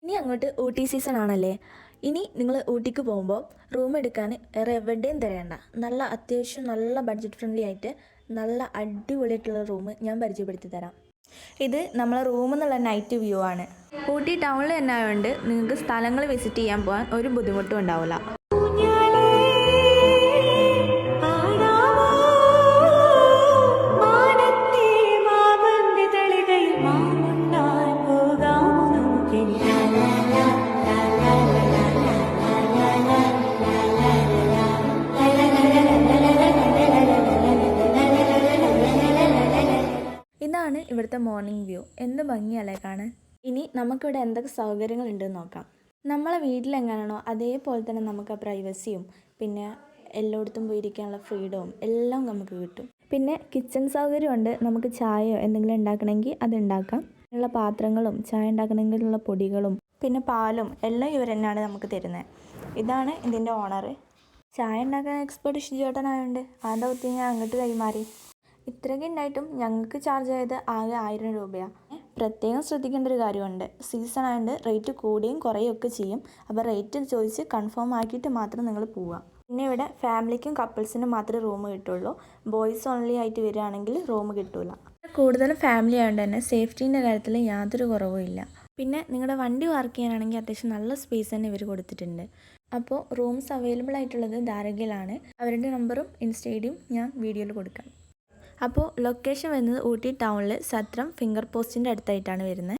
ഇനി അങ്ങോട്ട് ഊട്ടി സീസൺ ആണല്ലേ. ഇനി നിങ്ങൾ ഊട്ടിക്ക് പോകുമ്പോൾ റൂം എടുക്കാൻ വേറെ എവിടെയും തിരയണ്ട. നല്ല അത്യാവശ്യം നല്ല ബഡ്ജറ്റ് ഫ്രണ്ട്ലി ആയിട്ട് നല്ല അടിപൊളിയായിട്ടുള്ള റൂം ഞാൻ പരിചയപ്പെടുത്തി തരാം. ഇത് നമ്മളെ റൂമിൽ നിന്നുള്ള നൈറ്റ് വ്യൂ ആണ്. ഊട്ടി ടൗണിൽ തന്നെ ആയതുകൊണ്ട് നിങ്ങൾക്ക് സ്ഥലങ്ങൾ വിസിറ്റ് ചെയ്യാൻ പോകാൻ ഒരു ബുദ്ധിമുട്ടും ഉണ്ടാവില്ല. ഇതാണ് ഇവിടുത്തെ മോർണിംഗ് വ്യൂ. എന്ത് ഭംഗിയല്ലേ കാണാൻ. ഇനി നമുക്കിവിടെ എന്തൊക്കെ സൗകര്യങ്ങളുണ്ടെന്ന് നോക്കാം. നമ്മളെ വീട്ടിലെങ്ങനെയാണോ അതേപോലെ തന്നെ നമുക്ക് ആ പ്രൈവസിയും പിന്നെ എല്ലായിടത്തും പോയിരിക്കാനുള്ള ഫ്രീഡവും എല്ലാം നമുക്ക് കിട്ടും. പിന്നെ കിച്ചൺ സൗകര്യമുണ്ട്. നമുക്ക് ചായയോ എന്തെങ്കിലും ഉണ്ടാക്കണമെങ്കിൽ അത് ഉണ്ടാക്കാം. ഉള്ള പാത്രങ്ങളും ചായ ഉണ്ടാക്കണമെങ്കിലുള്ള പൊടികളും പിന്നെ പാലും എല്ലാം ഇവർ തന്നെയാണ് നമുക്ക് തരുന്നത്. ഇതാണ് ഇതിൻ്റെ ഓണർ. ചായ ഉണ്ടാക്കാൻ എക്സ്പേർട്ട് ഷിജുവേട്ടനായതുകൊണ്ട് ആ ദൗത്യം ഞാൻ അങ്ങോട്ട് കൈമാറി. ഇത്രയൊക്കെ ഉണ്ടായിട്ടും ഞങ്ങൾക്ക് ചാർജ് ആയത് ആകെ 1000 രൂപയാണ്. പ്രത്യേകം ശ്രദ്ധിക്കേണ്ട ഒരു കാര്യമുണ്ട്. സീസൺ ആയതുകൊണ്ട് റേറ്റ് കൂടുകയും കുറയുകയൊക്കെ ചെയ്യും. അപ്പോൾ റേറ്റ് ചോദിച്ച് കൺഫേം ആക്കിയിട്ട് മാത്രം നിങ്ങൾ പോവുക. പിന്നെ ഇവിടെ ഫാമിലിക്കും കപ്പിൾസിനും മാത്രമേ റൂം കിട്ടുള്ളൂ. ബോയ്സ് ഓൺലി ആയിട്ട് വരികയാണെങ്കിൽ റൂം കിട്ടില്ല. കൂടുതലും ഫാമിലി ആയതുകൊണ്ട് തന്നെ സേഫ്റ്റീൻ്റെ കാര്യത്തിൽ യാതൊരു കുറവും ഇല്ല. പിന്നെ നിങ്ങളുടെ വണ്ടി പാർക്ക് ചെയ്യാനാണെങ്കിൽ അത്യാവശ്യം നല്ല സ്പേസ് തന്നെ ഇവർ കൊടുത്തിട്ടുണ്ട്. അപ്പോൾ റൂംസ് അവൈലബിൾ ആയിട്ടുള്ളത് ധാരകയിലാണ്. അവരുടെ നമ്പറും ഇൻസ്റ്റയും ഞാൻ വീഡിയോയിൽ കൊടുക്കാം. അപ്പോൾ ലൊക്കേഷൻ വരുന്നത് ഊട്ടി ടൗണിൽ സത്രം ഫിംഗർ പോസ്റ്റിൻ്റെ അടുത്തായിട്ടാണ് വരുന്നത്.